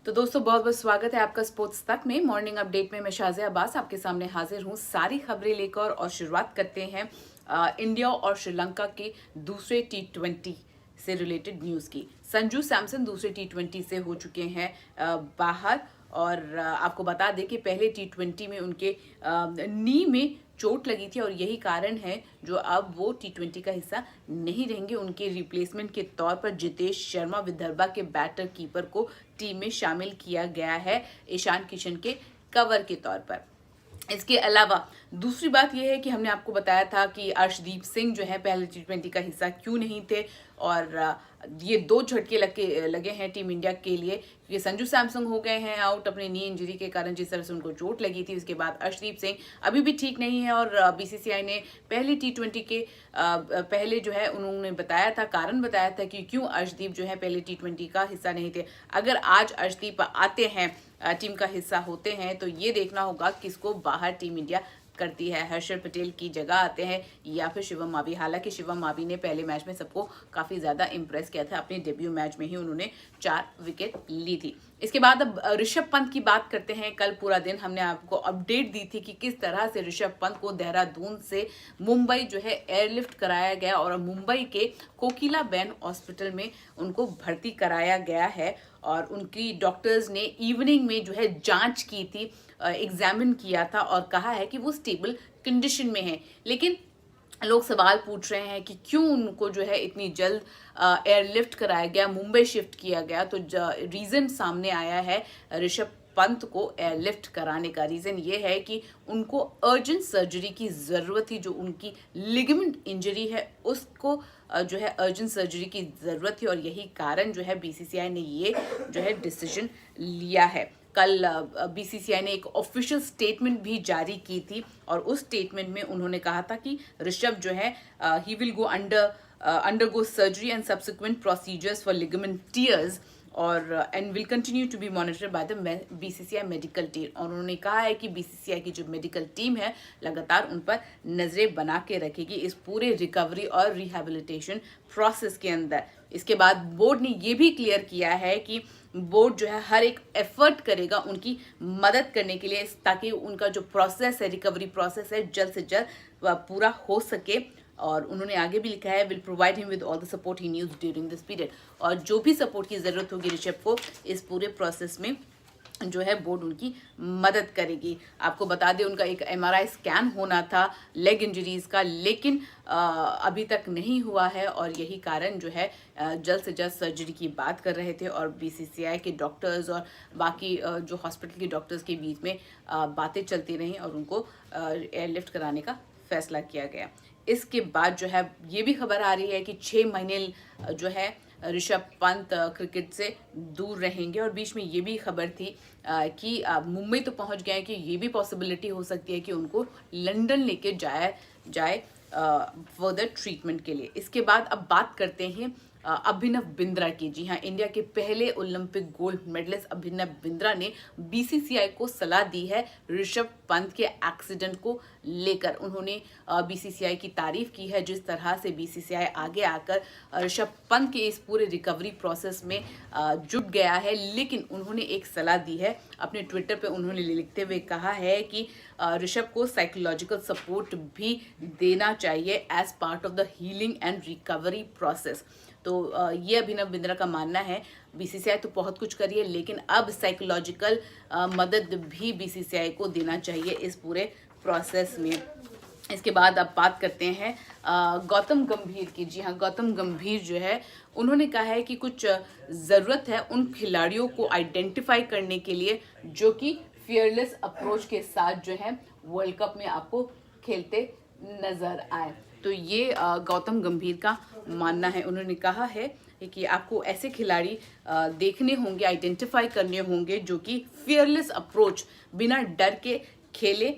तो दोस्तों बहुत बहुत स्वागत है आपका स्पोर्ट्स तक में। मॉर्निंग अपडेट में मैं शाज़िया अब्बास आपके सामने हाजिर हूँ सारी खबरें लेकर और शुरुआत करते हैं इंडिया और श्रीलंका के दूसरे टी20 से रिलेटेड न्यूज़ की। संजू सैमसन दूसरे टी20 से हो चुके हैं बाहर और आपको बता दें कि पहले टी20 में उनके नी में चोट लगी थी और यही कारण है जो अब वो टी20 का हिस्सा नहीं रहेंगे। उनके रिप्लेसमेंट के तौर पर जितेश शर्मा विदर्भा के बैटर कीपर को टीम में शामिल किया गया है ईशान किशन के कवर के तौर पर। इसके अलावा दूसरी बात यह है कि हमने आपको बताया था कि अर्शदीप सिंह जो है पहले टी20 का हिस्सा क्यों नहीं थे और ये दो झटके लगे हैं टीम इंडिया के लिए क्योंकि संजू सैमसन हो गए हैं आउट अपने नी इंजरी के कारण, जिस तरह से उनको चोट लगी थी। उसके बाद अर्शदीप सिंह अभी भी ठीक नहीं है और बीसीसीआई ने पहले टी20 के पहले जो है उन्होंने कारण बताया था कि क्यों अर्शदीप जो है पहले टी20 का हिस्सा नहीं थे। अगर आज अर्शदीप आते हैं, टीम का हिस्सा होते हैं, तो ये देखना होगा किसको बाहर टीम इंडिया करती है, हर्षल पटेल की जगह आते हैं या फिर शिवम मावी। हालांकि शिवम मावी ने पहले मैच में सबको काफी ज्यादा इंप्रेस किया था, अपने डेब्यू मैच में ही उन्होंने 4 विकेट ली थी। इसके बाद अब ऋषभ पंत की बात करते हैं। कल पूरा दिन हमने आपको अपडेट दी थी कि किस तरह से ऋषभ पंत को देहरादून से मुंबई जो है एयरलिफ्ट कराया गया और मुंबई के कोकिलाबेन हॉस्पिटल में उनको भर्ती कराया गया है और उनकी डॉक्टर्स ने इवनिंग में जो है जांच की थी, एग्जामिन किया था और कहा है कि वो स्टेबल कंडीशन में है। लेकिन लोग सवाल पूछ रहे हैं कि क्यों उनको जो है इतनी जल्द एयरलिफ्ट कराया गया, मुंबई शिफ्ट किया गया। तो रीजन सामने आया है ऋषभ पंत को एयरलिफ्ट कराने का। रीजन ये है कि उनको अर्जेंट सर्जरी की जरूरत थी, जो उनकी लिगामेंट इंजरी है उसको जो है अर्जेंट सर्जरी की जरूरत थी और यही कारण जो है बीसीसीआई ने ये जो है डिसीजन लिया है। कल बीसीसीआई ने एक ऑफिशियल स्टेटमेंट भी जारी की थी और उस स्टेटमेंट में उन्होंने कहा था कि ऋषभ जो है he will go undergo surgery and subsequent procedures for ligament tears और and will continue to be monitored by the BCCI medical team. और उन्होंने कहा है कि बीसीसीआई की जो मेडिकल टीम है लगातार उन पर नजरें बना के रखेगी इस पूरे रिकवरी और रिहेबिलिटेशन प्रोसेस के अंदर। इसके बाद बोर्ड ने ये भी क्लियर किया है कि बोर्ड जो है हर एक एफर्ट करेगा उनकी मदद करने के लिए ताकि उनका जो प्रोसेस है, रिकवरी प्रोसेस है, जल्द से जल्द पूरा हो सके। और उन्होंने आगे भी लिखा है will provide him with all the support he needs during this period. और जो भी सपोर्ट की जरूरत होगी ऋषभ को इस पूरे प्रोसेस में जो है बोर्ड उनकी मदद करेगी। आपको बता दें उनका एक एमआरआई स्कैन होना था लेग इंजरीज का, लेकिन अभी तक नहीं हुआ है और यही कारण जो है जल्द से जल्द सर्जरी की बात कर रहे थे और बीसीसीआई के डॉक्टर्स और बाकी जो हॉस्पिटल के डॉक्टर्स के बीच में बातें चलती रहीं और उनको एयरलिफ्ट कराने का फैसला किया गया। इसके बाद जो है ये भी खबर आ रही है कि 6 महीने जो है ऋषभ पंत क्रिकेट से दूर रहेंगे और बीच में ये भी खबर थी कि मुंबई तो पहुंच गए कि ये भी पॉसिबिलिटी हो सकती है कि उनको लंदन लेके जाए फर्दर ट्रीटमेंट के लिए। इसके बाद अब बात करते हैं अभिनव बिंद्रा की। जी हाँ, इंडिया के पहले Olympic gold medallist Abhinav Bindra ने बीसीसीआई को सलाह दी है ऋषभ पंत के एक्सीडेंट को लेकर। उन्होंने बीसीसीआई की तारीफ की है जिस तरह से बीसीसीआई आगे आकर ऋषभ पंत के इस पूरे रिकवरी प्रोसेस में जुट गया है। लेकिन उन्होंने एक सलाह दी है, अपने ट्विटर पे उन्होंने लिखते हुए कहा है कि ऋषभ को साइकोलॉजिकल सपोर्ट भी देना चाहिए as part of the healing and recovery process. तो ये अभिनव बिंद्रा का मानना है बीसीसीआई तो बहुत कुछ करी है लेकिन अब साइकोलॉजिकल मदद भी बीसीसीआई को देना चाहिए इस पूरे प्रोसेस में। इसके बाद अब बात करते हैं गौतम गंभीर की। जी हाँ, गौतम गंभीर जो है उन्होंने कहा है कि कुछ ज़रूरत है उन खिलाड़ियों को आइडेंटिफाई करने के लिए जो कि फियरलेस अप्रोच के साथ जो है वर्ल्ड कप में आपको खेलते नजर आए। तो ये गौतम गंभीर का मानना है। उन्होंने कहा है कि आपको ऐसे खिलाड़ी देखने होंगे, आइडेंटिफाई करने होंगे जो कि फियरलेस अप्रोच बिना डर के खेले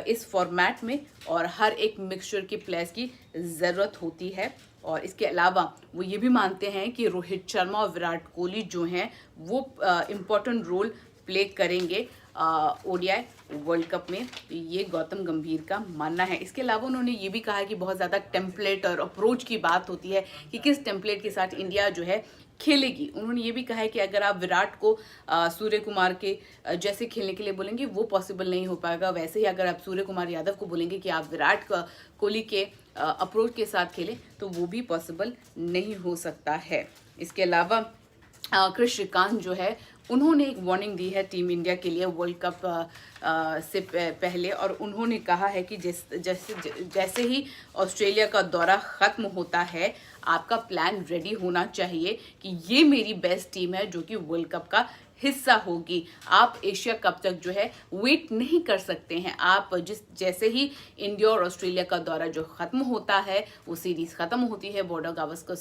इस फॉर्मेट में और हर एक मिक्सचर के प्लेयर्स की ज़रूरत होती है। और इसके अलावा वो ये भी मानते हैं कि रोहित शर्मा और विराट कोहली जो हैं वो इम्पोर्टेंट रोल प्ले करेंगे ओडीआई वर्ल्ड कप में। ये गौतम गंभीर का मानना है। इसके अलावा उन्होंने ये भी कहा कि बहुत ज़्यादा टेम्पलेट और अप्रोच की बात होती है कि किस टेम्पलेट के साथ इंडिया जो है खेलेगी। उन्होंने ये भी कहा है कि अगर आप विराट को सूर्य कुमार के जैसे खेलने के लिए बोलेंगे वो पॉसिबल नहीं हो पाएगा। वैसे ही अगर आप सूर्य कुमार यादव को बोलेंगे कि आप विराट कोहली के अप्रोच के साथ खेलें तो वो भी पॉसिबल नहीं हो सकता है। इसके अलावा क्रिस श्रीकांत जो है उन्होंने एक वार्निंग दी है टीम इंडिया के लिए वर्ल्ड कप से पहले, और उन्होंने कहा है कि जैसे ही ऑस्ट्रेलिया का दौरा ख़त्म होता है आपका प्लान रेडी होना चाहिए कि ये मेरी बेस्ट टीम है जो कि वर्ल्ड कप का हिस्सा होगी। आप एशिया कप तक जो है वेट नहीं कर सकते हैं। आप जैसे ही इंडिया और ऑस्ट्रेलिया का दौरा जो ख़त्म होता है, वो सीरीज़ ख़त्म होती है, बॉर्डर गावस्कर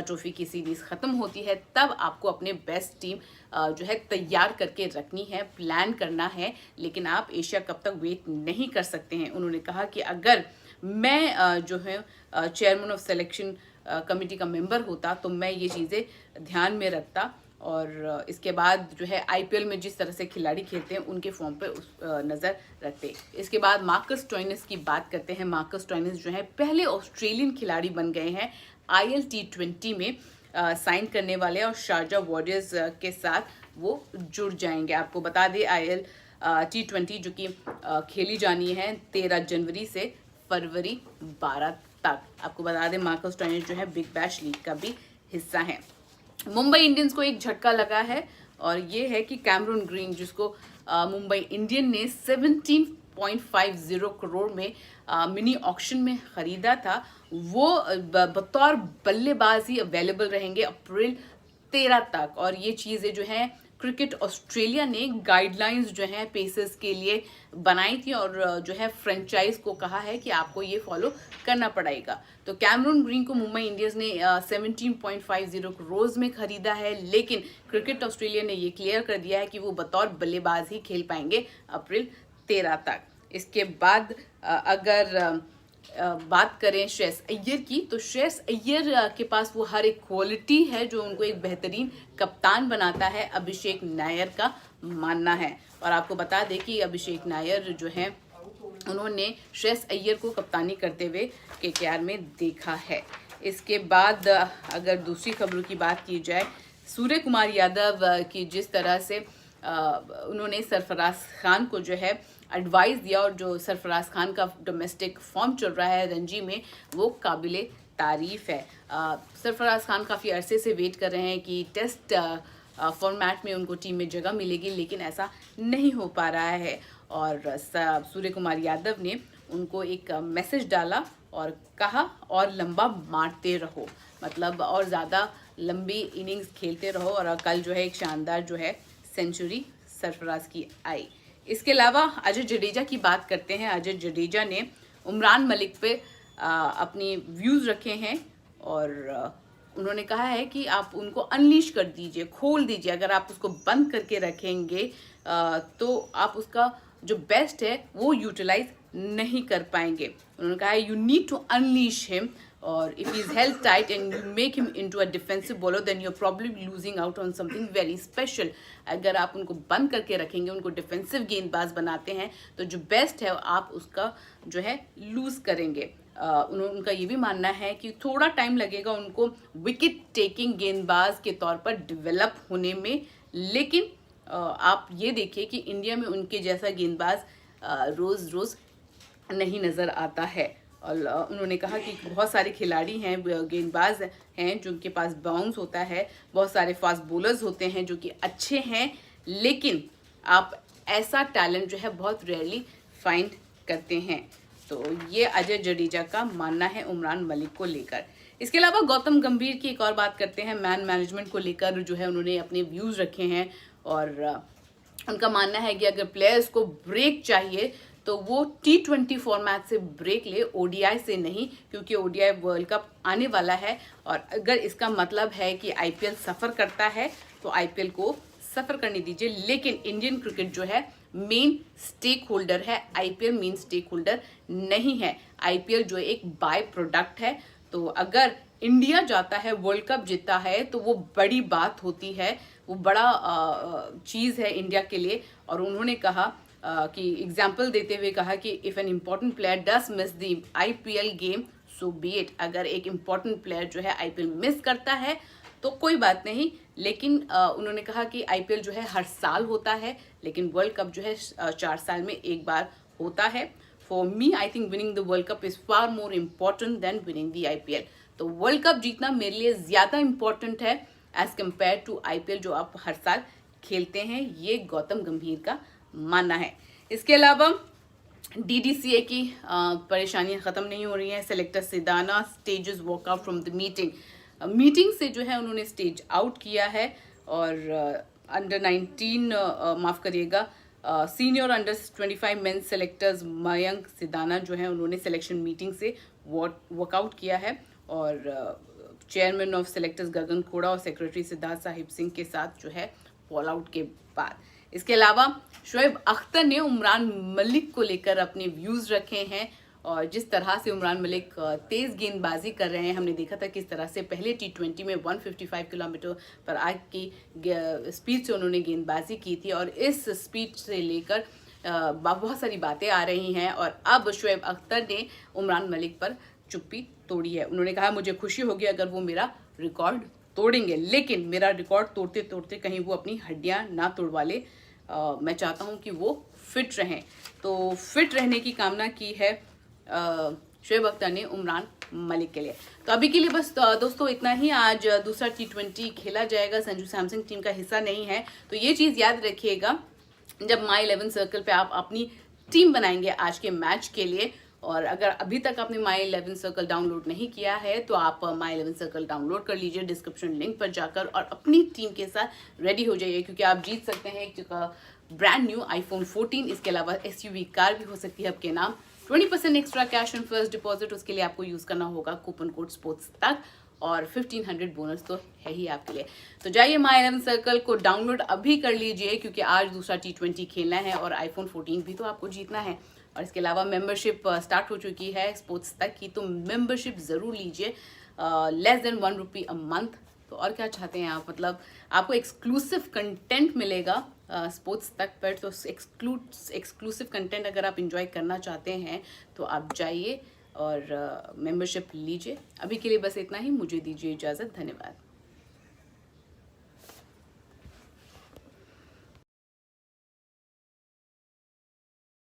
ट्रॉफी की सीरीज़ ख़त्म होती है, तब आपको अपने बेस्ट टीम जो है तैयार करके रखनी है, प्लान करना है, लेकिन आप एशिया कप तक वेट नहीं कर सकते हैं। उन्होंने कहा कि अगर मैं जो है चेयरमैन ऑफ सिलेक्शन कमेटी का मेंबर होता तो मैं ये चीज़ें ध्यान में रखता, और इसके बाद जो है आईपीएल में जिस तरह से खिलाड़ी खेलते हैं उनके फॉर्म पे नज़र रखते। इसके बाद मार्कस स्टोइनिस की बात करते हैं। मार्कस स्टोइनिस जो है पहले ऑस्ट्रेलियन खिलाड़ी बन गए हैं आईएल T20 में साइन करने वाले, और शारजा वॉरियर्स के साथ वो जुड़ जाएंगे। आपको बता दें आईएल T20 जो कि खेली जानी है 13 जनवरी से फरवरी 12 तक। आपको बता दें मार्कस स्टोइनिस जो है बिग बैश लीग का भी हिस्सा है। मुंबई इंडियंस को एक झटका लगा है, और ये है कि कैमरून ग्रीन जिसको मुंबई इंडियन ने 17.50 करोड़ में मिनी ऑक्शन में खरीदा था, वो बतौर बल्लेबाज ही अवेलेबल रहेंगे अप्रैल 13 तक। और ये चीज़ें जो हैं क्रिकेट ऑस्ट्रेलिया ने गाइडलाइंस जो हैं पेसर्स के लिए बनाई थी, और जो है फ्रेंचाइज को कहा है कि आपको ये फॉलो करना पड़ेगा। तो कैमरून ग्रीन को मुंबई इंडियंस ने 17.50 करोड़ में खरीदा है, लेकिन क्रिकेट ऑस्ट्रेलिया ने ये क्लियर कर दिया है कि वो बतौर बल्लेबाज ही खेल पाएंगे अप्रैल 13 तक। इसके बाद अगर बात करें श्रेयस अय्यर की, तो श्रेयस अय्यर के पास वो हर एक क्वालिटी है जो उनको एक बेहतरीन कप्तान बनाता है, अभिषेक नायर का मानना है। और आपको बता दें कि अभिषेक नायर जो है उन्होंने श्रेयस अय्यर को कप्तानी करते हुए केकेआर में देखा है। इसके बाद अगर दूसरी खबरों की बात की जाए, सूर्य कुमार यादव की जिस तरह से उन्होंने सरफराज खान को जो है एडवाइस दिया, और जो सरफराज खान का डोमेस्टिक फॉर्म चल रहा है रणजी में वो काबिले तारीफ है। सरफराज खान काफ़ी अरसे से वेट कर रहे हैं कि टेस्ट फॉर्मेट में उनको टीम में जगह मिलेगी, लेकिन ऐसा नहीं हो पा रहा है। और सूर्य कुमार यादव ने उनको एक मैसेज डाला और कहा और लंबा मारते रहो, मतलब और ज़्यादा लंबी इनिंग्स खेलते रहो। और कल जो है एक शानदार जो है सेंचुरी सरफराज की आई। इसके अलावा अजय जडेजा की बात करते हैं। अजय जडेजा ने उमरान मलिक पे अपनी व्यूज़ रखे हैं, और उन्होंने कहा है कि आप उनको अनलीश कर दीजिए, खोल दीजिए। अगर आप उसको बंद करके रखेंगे तो आप उसका जो बेस्ट है वो यूटिलाइज नहीं कर पाएंगे। उन्होंने कहा है you need to unleash him, और if he's held tight and you make him into a defensive bowler then you're probably losing out on something very special। अगर आप उनको बंद करके रखेंगे, उनको डिफेंसिव गेंदबाज बनाते हैं, तो जो बेस्ट है आप उसका जो है लूज करेंगे। उनका ये भी मानना है कि थोड़ा टाइम लगेगा उनको विकेट टेकिंग गेंदबाज के तौर पर डेवलप होने में, लेकिन आप ये देखिए कि इंडिया में उनके जैसा गेंदबाज रोज़ रोज़ नहीं नज़र आता है। और उन्होंने कहा कि बहुत सारे खिलाड़ी हैं, गेंदबाज हैं जिनके पास बाउंस होता है, बहुत सारे फास्ट बॉलर्स होते हैं जो कि अच्छे हैं, लेकिन आप ऐसा टैलेंट जो है बहुत रेयरली फाइंड करते हैं। तो ये अजय जडेजा का मानना है उमरान मलिक को लेकर। इसके अलावा गौतम गंभीर की एक और बात करते हैं। मैन मैनेजमेंट को लेकर जो है उन्होंने अपने व्यूज़ रखे हैं, और उनका मानना है कि अगर प्लेयर्स को ब्रेक चाहिए तो वो T20 फॉर्मेट से ब्रेक ले, ओडीआई से नहीं, क्योंकि ओडीआई वर्ल्ड कप आने वाला है। और अगर इसका मतलब है कि आईपीएल सफ़र करता है तो आईपीएल को सफ़र करने दीजिए, लेकिन इंडियन क्रिकेट जो है मेन स्टेक होल्डर है, आईपीएल मेन स्टेक होल्डर नहीं है। आईपीएल जो एक बाय प्रोडक्ट है, तो अगर इंडिया जाता है, वर्ल्ड कप जीतता है, तो वो बड़ी बात होती है, वो बड़ा चीज़ है इंडिया के लिए। और उन्होंने कहा कि एग्जाम्पल देते हुए कहा कि if an important player does miss the IPL game so B it. अगर एक इम्पॉर्टेंट प्लेयर जो है IPL मिस करता है तो कोई बात नहीं, लेकिन उन्होंने कहा कि IPL जो है हर साल होता है, लेकिन वर्ल्ड कप जो है 4 साल में एक बार होता है। For me I think winning the world cup is far more important than winning the IPL। तो वर्ल्ड कप जीतना मेरे लिए ज़्यादा इम्पॉर्टेंट है एज कम्पेयर टू IPL जो आप हर साल खेलते हैं, ये गौतम गंभीर का मानना है। इसके अलावा DDCA की परेशानियां ख़त्म नहीं हो रही हैं। Selector Sidana stages walk out from the meeting से जो है उन्होंने स्टेज आउट किया है। और अंडर 19 माफ़ करिएगा senior under 25 main selectors Mayank Sidana जो है उन्होंने सिलेक्शन मीटिंग से वॉकआउट किया है। और चेयरमैन ऑफ सेलेक्टर्स गगन खोड़ा और सेक्रेटरी सिद्धार्थ साहिब सिंह के साथ जो है फॉल आउट के बाद। इसके अलावा शोएब अख्तर ने उमरान मलिक को लेकर अपने व्यूज़ रखे हैं। और जिस तरह से उमरान मलिक तेज़ गेंदबाजी कर रहे हैं, हमने देखा था किस तरह से पहले T20 में 155 किलोमीटर पर आवर की स्पीड से उन्होंने गेंदबाजी की थी। और इस स्पीड से लेकर बहुत सारी बातें आ रही हैं। और अब शोएब अख्तर ने उमरान मलिक पर चुप्पी तोड़ी है। उन्होंने कहा मुझे खुशी होगी अगर वो मेरा रिकॉर्ड तोड़ेंगे, लेकिन मेरा रिकॉर्ड तोड़ते तोड़ते कहीं वो अपनी हड्डियां ना तोड़वा ले। मैं चाहता हूं कि वो फिट रहें। तो फिट रहने की कामना की है शोएब अख्तर ने उमरान मलिक के लिए। तो अभी के लिए बस दोस्तों इतना ही। आज दूसरा T20 खेला जाएगा, संजू सैमसन टीम का हिस्सा नहीं है। तो ये चीज़ याद रखिएगा जब माई 11 सर्कल पे आप अपनी टीम बनाएंगे आज के मैच के लिए। और अगर अभी तक आपने माई 11 सर्कल डाउनलोड नहीं किया है तो आप माई 11 सर्कल डाउनलोड कर लीजिए डिस्क्रिप्शन लिंक पर जाकर, और अपनी टीम के साथ रेडी हो जाइए, क्योंकि आप जीत सकते हैं एक ब्रांड न्यू iPhone 14। इसके अलावा SUV कार भी हो सकती है आपके नाम। 20% extra cash on first deposit, उसके लिए आपको यूज़ करना होगा कूपन कोड स्पोर्ट्स तक, और 1500 बोनस तो है ही आपके लिए। तो जाइए माई 11 सर्कल को डाउनलोड अभी कर लीजिए, क्योंकि आज दूसरा T20 खेलना है और iPhone 14 भी तो आपको जीतना है। और इसके अलावा मेंबरशिप स्टार्ट हो चुकी है स्पोर्ट्स तक की, तो मेंबरशिप ज़रूर लीजिए, लेस देन ₹1 अ मंथ। तो और क्या चाहते हैं आप, मतलब आपको एक्सक्लूसिव कंटेंट मिलेगा स्पोर्ट्स तक पर। तो एक्सक्लूसिव कंटेंट अगर आप इंजॉय करना चाहते हैं तो आप जाइए और मेंबरशिप लीजिए। अभी के लिए बस इतना ही, मुझे दीजिए इजाज़त, धन्यवाद।